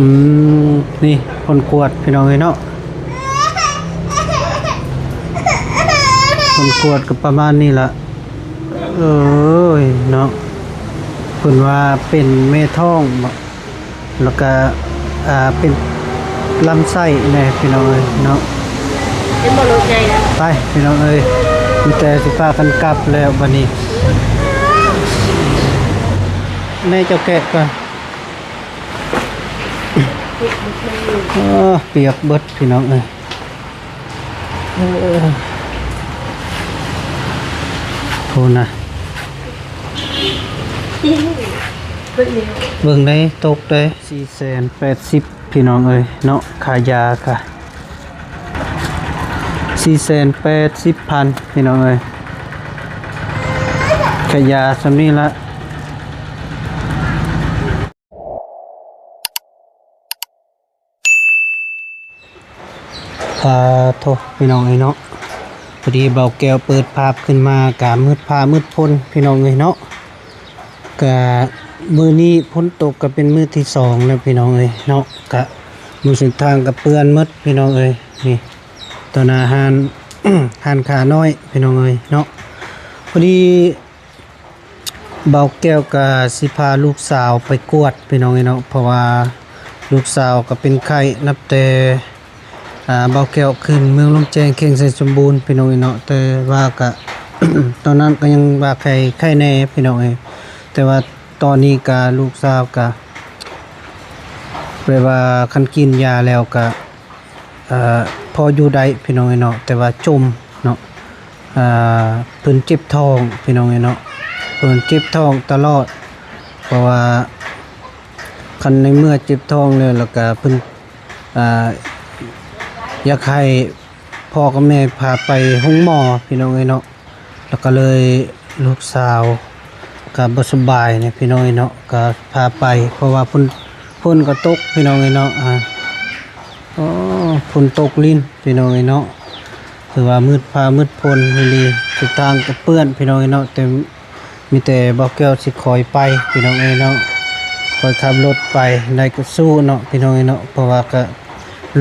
อืมนี่คนกวดพี่น้องเอ้ยเนาะคนกวดก็ประมาณนี้ล่ะเอ้ยเนาะเพิ่นว่าเป็นแม่ท้องบ่แล้วก็เป็นลำไส้แน่พี่น้องเอ้ยเนาะเป็นบ่รถใหญ่นะไปพี่น้องเอ้ยมีแต่สิพากันกลับแล้วบัดนี้แม่เจ้าแกะก่อนเปียกเบิดพี่น้องเอ้ยโทษนะเบิ่งได้ตกได้480พี่น้องเอ้ยเนาะขายาค่ะ480,000พี่น้องเอ้ยขายาสำนี้ละโทษพี่น้องเอ้ยเนาะพอดีเบาแก้วเปิดภาพขึ้นมากะมืดผ้ามืดพ้นพี่น้องเอ้ยเนาะกะมือนี้พ้นตกก็เป็นมือที่2แล้วพี่น้องเอ้ยเนาะกะมือสุดทางกับเปื้อนมืดพี่น้องเอ้ยนี่ตอนอาหาร หานขาน้อยพี่น้องเอ้ยเนาะพอดีเบาแก้วกับสิพาลูกสาวไปกวดพี่น้องเอ้ยเนาะเพราะว่าลูกสาวก็เป็นไข้นับแต่เบาแก้วขึ้นเมืองลำแจงเข่งใส่สมบูรณ์พี่น้องเอ้ยเนาะแต่ว่าก็ ตอนนั้นก็ยังว่าไข้แน่พี่น้องเอ้ยแต่ว่าตอนนี้ก็ลูกสาวก็แปลว่าคันกินยาแล้วก็พออยู่ได้พี่น้องเนาะแต่ว่าจมเนาะเพิ่นเจ็บท้องพี่น้องเนาะเพิ่นเจ็บท้องตลอดเพราะว่าคันในเมื่อเจ็บท้องเลยแล้วก็เพิ่นอยากให้พ่อกับแม่พาไปห้องหมอพี่น้องเนาะแล้วก็เลยลูกสาวก็บ่สบายเนี่ยพี่น้องเนาะก็พาไปเพราะว่าฝนก็ตกพี่น้องเนาะฝนตกลิ้นพี่น้องเนาะคือว่ามืดฟ้ามืดฝนนี่สุดทางก็เปื้อนพี่น้องเนาะแต่มีแต่บ่แก้วสิคอยไปพี่น้องเนาะคอยขับรถไปได้ก็สู้เนาะพี่น้องเนาะเพราะว่าก็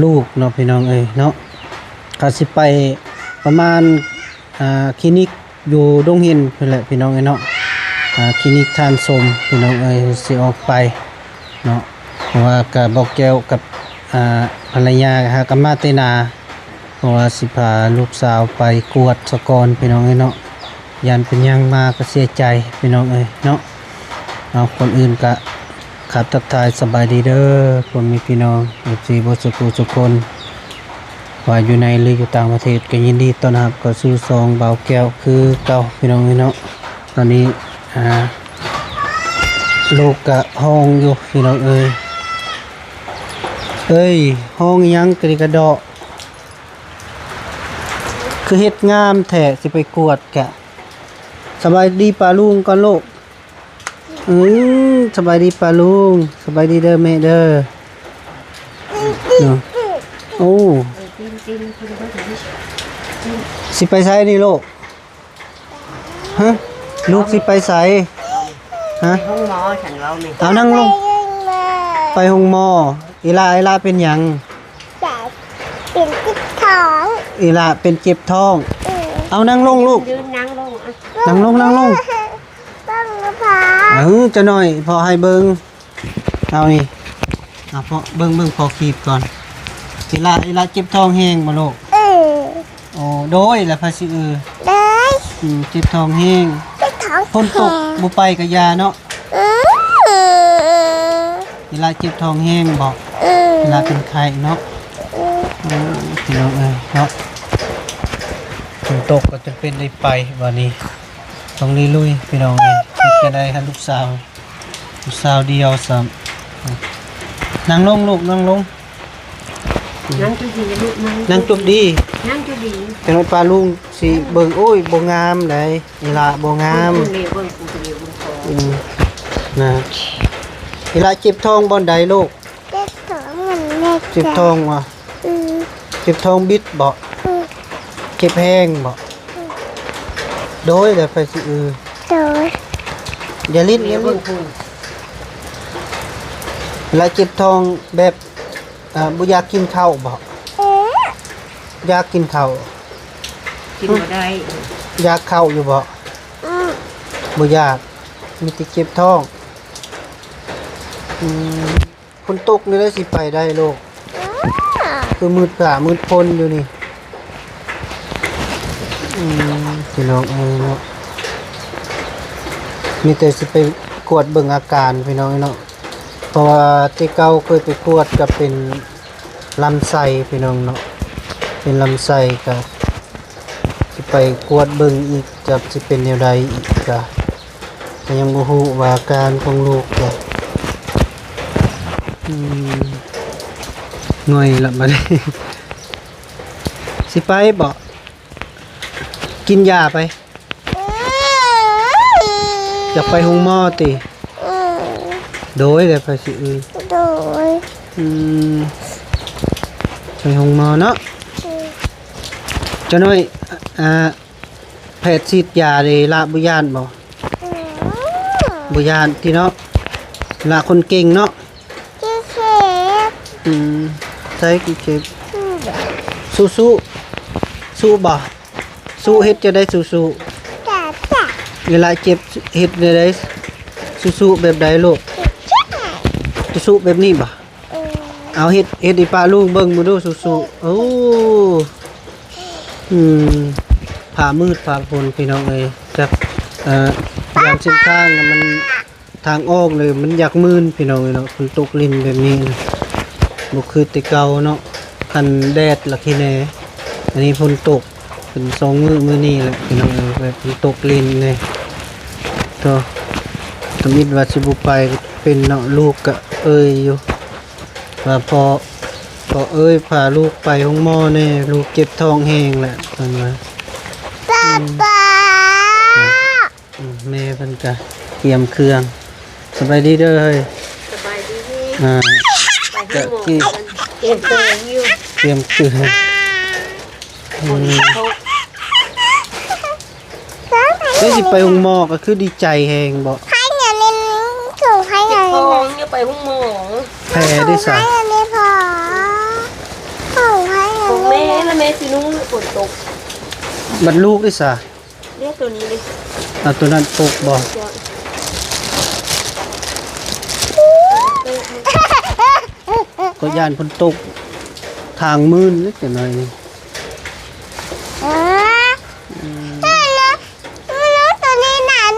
ลูกเนาะพี่น้องเนาะก็สิไปประมาณคลินิกอยู่ดงหินนั่นแหละพี่น้องเนาะคลินิกทานสมพี่น้องสิออกไปเนาะเพราะว่าก็บ่แก้วกับภรรยาหากมาเตนาเพราะว่าสิพาลูกสาวไปกวดสกรพี่น้องเนาะยันเป็นยังมาก็เสียใจพี่น้องเนาะเอาคนอื่นก็ขับทักทายสบายดีเด้อผมมีพี่น้องFCบ่สุขทุกคนว่าอยู่ในหรืออยู่ต่างประเทศก็ยินดีต้อนรับเข้าสู่ซองเบาแก้วคือเก่าพี่น้องเนาะตอนนี้ลูกก็ห้องอยู่พี่น้องเอ้ยห้องยังกระดอกคือเฮ็ดงามแท้สิไปกวดกะสบายดีป้าลุงก่อนลูกสบายดีป้าลุงสบายดีเด้อแม่เด้อเนาะโอ้สิไปไสนี่ลูกฮะลูกสิไปไสฮะห้องหมอฉันเว้านี่เอานั่งลงไปห้องหมออีลาเป็นหยังเป็นเจ็บท้องอีลาเป็นเจ็บท้องเอานั่งลงลูกยืนนั่งลงนั่งลงต้องพาจะหน่อยพอให้เบิ่งเอานี่พอเบิ่งพอคีบก่อนอีลาเจ็บท้องแห้งบ่ลูกโอ้โดยแล้วพาสิเลยเจ็บท้องแห้งเจ็บท้องฝนตกบ่ไปกับยาเนาะอีลาเจ็บท้องแห้งบอกอีลาเป็นไข้เนาะพี่น้องเนาะฝนตกก็จะเป็นได้ไปวันนี้ต้องลุยพี่น้องจะได้ให้ลูกสาวเดียวซ้ำนั่งลงลูกนั่งลงนั่งจุดีลูกนั่งจุบดีนั่งจุดีเป็นปลาลุงสิเบิ่งโอ้ยบ่งามเลยอีลาบ่งามนะอีลาเจ็บท้องบ่อนใดลูกเจ็บท้องมันแม่เจ็บท้องว่ะเจ็บท้องบิดบ่เจ็บแห้งบ่โดยเดี๋ยวไปสิโดยอย่าลิ้น เวลาเจ็บท้องแบบบ่อยากกินข้าวบ่ เอ๊ะ อยากกินข้าว กินบ่ได้ อยากข้าวอยู่บ่ อืม บ่อยากมีแต่เจ็บท้องฝนตกนี่ได้สิไปได้โลกคือมืดผ่ามืดพ้นอยู่นี่พี่น้องเนาะมีแต่สิไปกวดเบิ่งอาการพี่น้องเนาะเพราะว่าที่เก่าเคยไปกวดก็เป็นลำไส้พี่น้องเนาะเป็นลำไส้ก็สิไปกวดเบิ่งอีกจะสิเป็นแนวใดอีกก็ยังบ่ฮู้ว่าอาการของลูกก็ง่อยละบัดนี้ สิไปบ่กินยาไปอยากไปห้องหมอติโดยได้ไปสิโดย ไปห้องหมอเนาะจะน้อยแพทย์ฉีดยาได้ละบ่ย่านบ่บ่ย่านที่เนาะละคนเก่งเนาะ เจ็บ ใช่กี่เจ็บสู้สู้บ่สู้เฮ็ดจะได้สู้ จ้าจ้า เวลาเจ็บเฮ็ดได้สู้แบบใดลูกจะสู้แบบนี้บ่เอาเฮ็ดให้ป้าลูกเบิ่งมาดูสู้โอ้ผ่ามืดผ่าฝนพี่น้องเอ้ยจักอย่างเส้นทางน่ะมันทางออกเลยมันอยากมืนพี่น้องเอ้ยเนาะฝนตกลิ้นแบบนี้บ่คือแต่เก่าเนาะคันแดดละขี้แหน่อันนี้ฝนตกเป็น2มื้อนี้แหละพี่น้องเอ้ยแบบฝนตกลิ้นเลยก็ตมิดว่าสิบ่ไปเป็นเนาะลูกก็เอ้ยอยู่ว่าพอเอ้ยพาลูกไปห้องหมอแน่ลูกเจ็บท้องแห้งแหละเพิ่นว่า ป้าป้า แม่เพิ่นก็เตรียมเครื่องสบายดีเด้อเฮ้ย สบายดี ก็ ที่เก็บตัวอยู่ เตรียมเครื่อง ได้สิไปห้องหมอก็คือดีใจแฮงบ่ ให้เงินเล่นถูกให้เงิน ทองเนี่ยไปห้องหมอ แพ้ได้ซะ ให้เงินไม่พอถูกให้เงิ ขอน งแม่แล้วแม่สินุ่งฝนตก บัดลูกได้ซะ เรียกตัวนี้ดิ เอาตัวนั้นตกบ่ก็ย่านฝนตกทางมืนนิดหน่อยนี่ ตัวนี้นั้น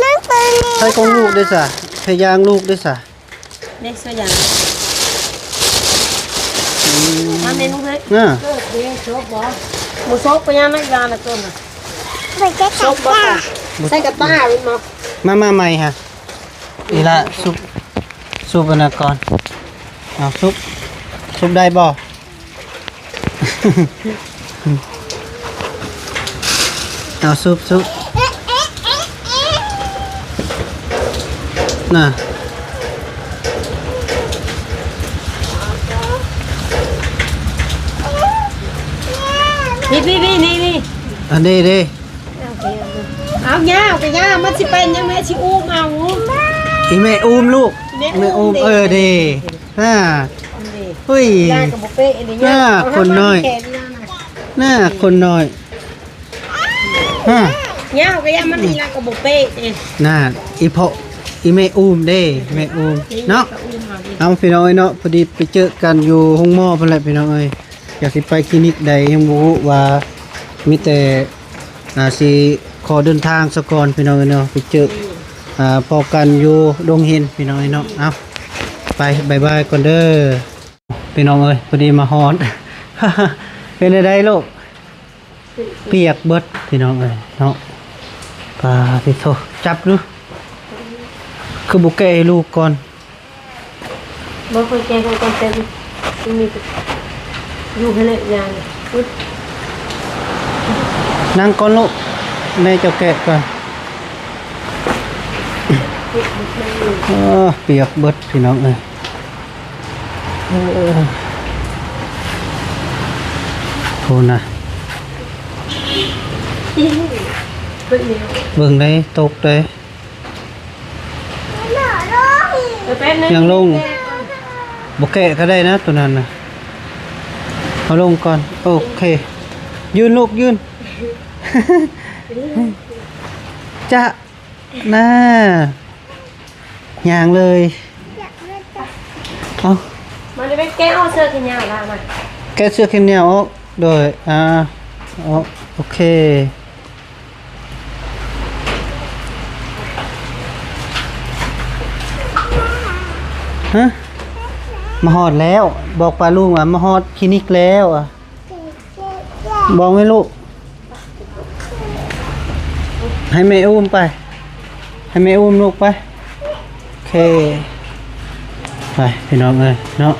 นั่นตัวนี้ ใช้ของลูกได้ซะพยางลูกได้ซะ เด็กสวยอย่างทำเมนูเฮ้ย น่ะ เลิกเรียนชกบ่หมูชกไปยังนักยาน่ะต้นน่ะ ไปจะ ชกบ่ค่ะใส่กระต้าวินมา มาใหม่ฮะนี่ละซุปอันนั้นก่อนเอาซุปได้บ่ เอาซุปน่ะ นี่ อันนี้เด้ เอาย่าไปย่ามันสิเป็นยังแม่สิอุ้มเอา อีแม่อุ้มลูกแม่อุ้มเด้เฮ้ย ย่ากับบุฟเฟ่อันนี้ย่า คนน้อย น่าคนน้อยฮะ ย่าก็ย่ามันนี่ย่ากับบุฟเฟ่เอง น่าอีพ่ออีแม่อุ้มเด้แม่อุ้มเนาะเอาพี่น้องเอ้ยเนาะพอดีไปเจอกันอยู่ห้องหมอเพิ่นแหละพี่น้องเอ้ยอยากสิไปคลินิกใดยังบ่รู้ว่ามีแต่สิขอเดินทางซะก่อนพี่น้องเอ้ยเนาะไปเจอพอกันอยู่ดงเห็นพี่น้องเอ้ยเนาะเอาไปบ๊ายบายก่อนเด้อพี่น้องเอ้ยพอดีมาฮอด เป็นได้ลูกเปียกเบิดพี่น้องเอ้ยเนาะปาสิโทจับดูคือบุกแกให้ลูกก่อน บ่เคยแกงกันเต็มมีอยู่ให้เลยย่าเนี่ย นั่งก่อนลูกแม่เจ้าแกะก่อนเปียกเบิดพี่น้องเอ้ยโทษนะเบิ่งได้ตกได้ยังลง บ่แกะก็ได้นะตัวนั้นน่ะเอาลงก่อนโอเคยืนลูกยืน จะน่าย่างเลยเอา มันจะไปแก้เอาเสื้อกันยาวละมัน แกะเสื้อแขนยาวออกโดยโอเคฮะมาฮอดแล้วบอกปลาลุงว่ามาฮอดคลินิกแล้วอ่ะบอกไหมลูกให้แม่อุ้มไปให้แม่อุ้มลูกไปโอเคไปพี่น้องเอ้ยเนาะ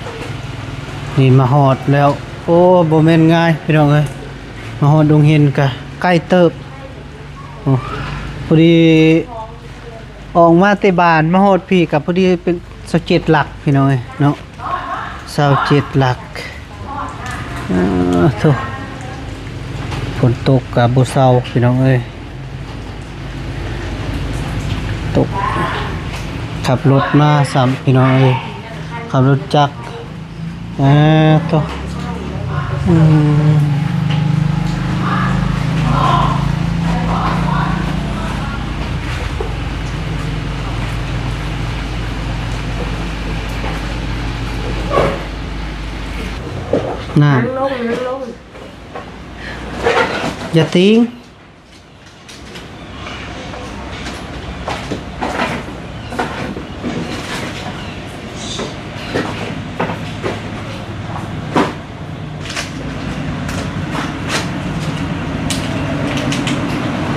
นี่มาฮอดแล้วโอ้บ่แม่นง่ายพี่น้องเอ้ยมาฮอดดงเห็นกะใกล้เติบโอ้พอดีออกมาแต่บ้านมาฮอดพี่กับพอดีเป็น27หลักพี่น้องเอ้ยเนาะ27หลักโธ่ฝนตกกับบ่เซาพี่น้องเอ้ยตกขับรถมาซ้ำพี่น้องเอ้ยขับรถจักรโธ่น่า นั่งลง อย่าทิ้ง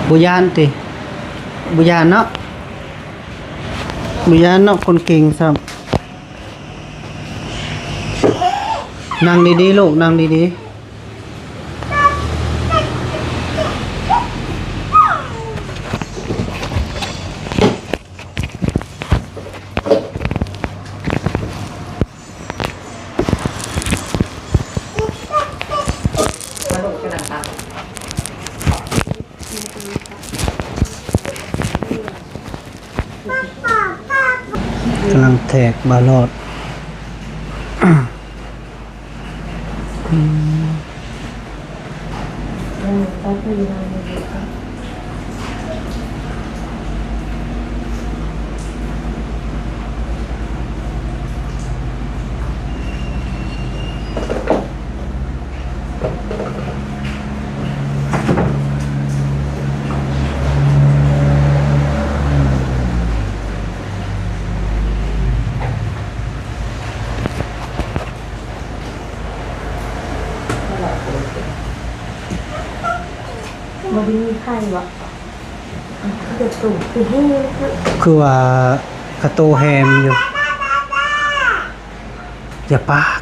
บุญานติบุญานเนาะบุญานเนาะคนเก่งซ้ำนั่งดีๆลูกนั่งดีๆกำลังแทกบาลอดมันมีไข่วะเด็กตู่ไปให้ คือว่ากระโตแฮมอยู่อย่าปาก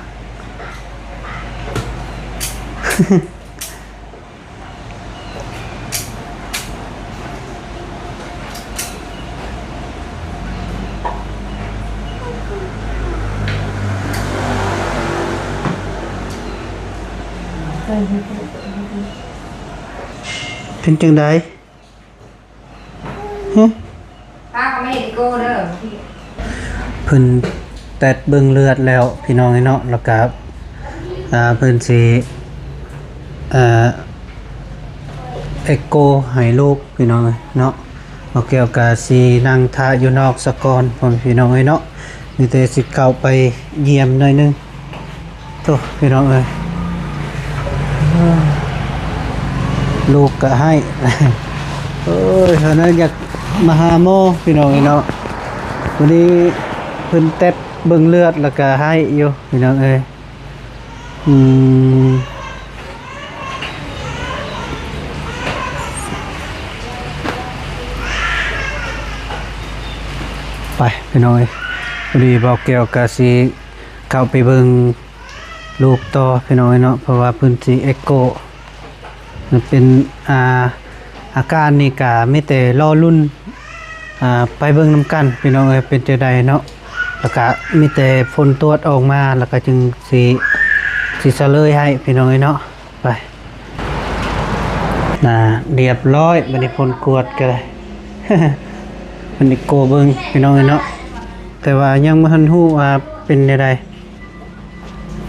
เป็นจังไดฮะ ป้าก็ไม่เห็นโก้เด้อ เพิ่นแตดเบิ่งเลือดแล้วพี่น้องไอ้เนาะแล้วก็เพิ่นสิเอ็กโกให้ลูกพี่น้องเอ้ยเนาะบ่เกี่ยวกับสินั่งท่าอยู่นอกสะก่อนพ่อพี่น้องเอ้ยเนาะมีแต่สิเข้าไปเยี่ยมหน่อยนึงโตพี่น้องเอ้ยลูกก็ให้ โอ้ยเฮานั้นอยากมาหาหมอพี่น้องเอ้ยเนาะวันนี้เพิ่นเต็ดเบิ่งเลือดแล้วก็ให้อยู่พี่น้องเอ้ยไปพี่น้องเอ้ยพอดีบอกแก้วก็สิเข้าไปเบิ่งลูกต่อพี่น้องเอ้ยเนาะเพราะว่าเพิ่นสิเอ็กโกมันเป็นอาการนี่ก็มีแต่รอรุ่นไปเบิ่งนำกันพี่น้องเอ้ยเป็นจังไดเนาะแล้วก็มีแต่ผลตรวจออกมาแล้วก็จึงสิเฉลยให้พี่น้องเอ้ยเนาะไปเรียบร้อยบัดนี้ผลกวดก็ได้ มันนี่โกเบิ่งพี่น้องเอ้ยเนาะแต่ว่ายังบ่ทันฮู้ว่าเป็นจังได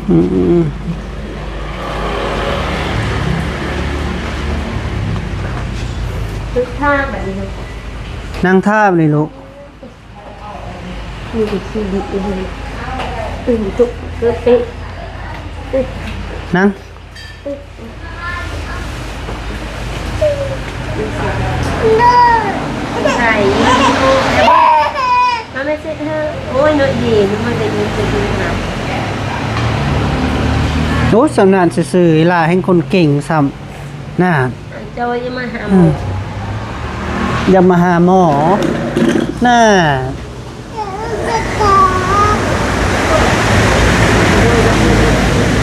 อืม ทุกท่าแบบนี้เลย นั่งท่าบเลยลูก มีดิบดิบเลยจุกเกิดเป๊ะ นั่ง ใส่มันไม่ใช่เธอโอ้ยเนื้อดีมันจะยืนจะยืนนะ โอ้สำนานซื่อๆล่ะให้คนเก่งซ้ำน่า เจ้าจะมาหาหมอ อย่ามาหาหมอน่า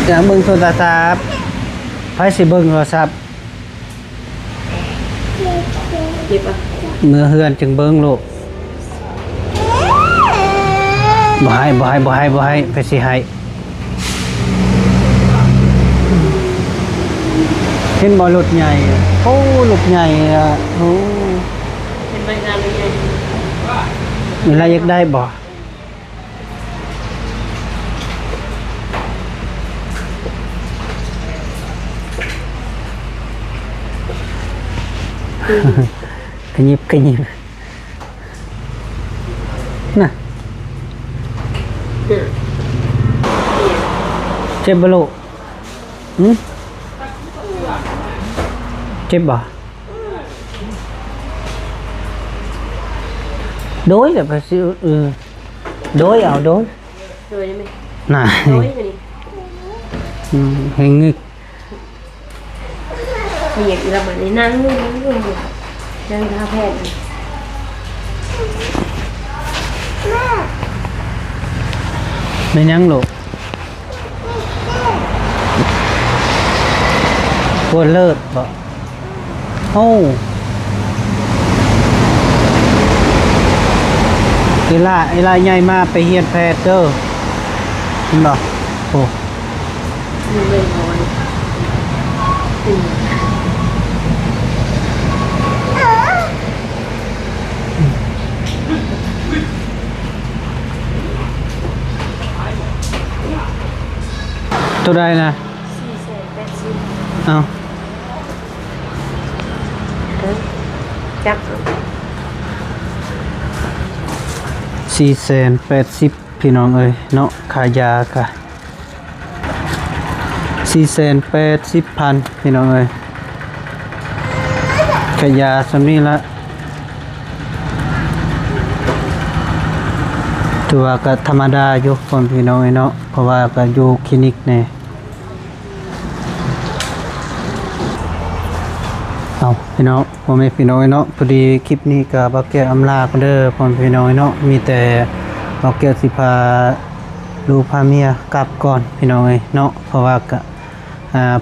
อยากเบิ่งโทรศัพท์ไผสิเบิ่งโทรศัพท์ เจ็บอ่ะ เมื่อเฮือนจึงเบิ่งลูกบ่ให้ไปสิให้เห็นบ่รถใหญ่โอ้รถใหญ่อ่ะโอ้ เป็นใบงานเลย เวลาอยากได้บ่ขยิบน่ะเจ็บบ่ลูกหืมเจ็บบ่โดยแต่ไปซื้อโดยเอาโดย โดยไหม น่ะ โดยนี่ เฮงงึก ขยับระบาดในนั่งนู่นนั่งท่าแพทย์ เป็นยังลูกปวดเลิศบ่โอ้เวลาใหญ่มาไปเฮียนแพทย์เด้อเห็นบ่โอ้ มันเลยนอน ตัวใดนะเอา จับ 480พี่น้องเอ้ยเนาะขายาค่ะ480,000พี่น้องเอ้ยขายาสำนี้ละถือว่าก็ธรรมดาอยู่คนพี่น้องเอ้ยเนาะเพราะว่าก็อยู่คลินิกแน่เอาพี่น้องพ่อแม่พี่น้องเอ้ยเนาะพอดีคลิปนี้ก็บ่เกี่ยวอำลากันเด้อพ่อแม่พี่น้องเอ้ยเนาะมีแต่บ่เกี่ยวสิพาลูกพาเมียกลับก่อนพี่น้องเอ้ยเนาะเพราะว่าก็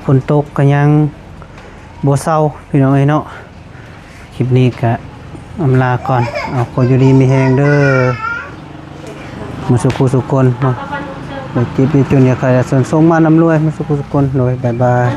ฝนตกก็ยังบ่เซาพี่น้องเอ้ยเนาะคลิปนี้ก็อำลาก่อนเอาขออยู่ดีมีแฮงเด้อมาสุขสุขคนเนาะโดยจิตวิจารณ์อย่าใครส่งมานำรวยมาสุขสุขคนโดยบ๊ายบาย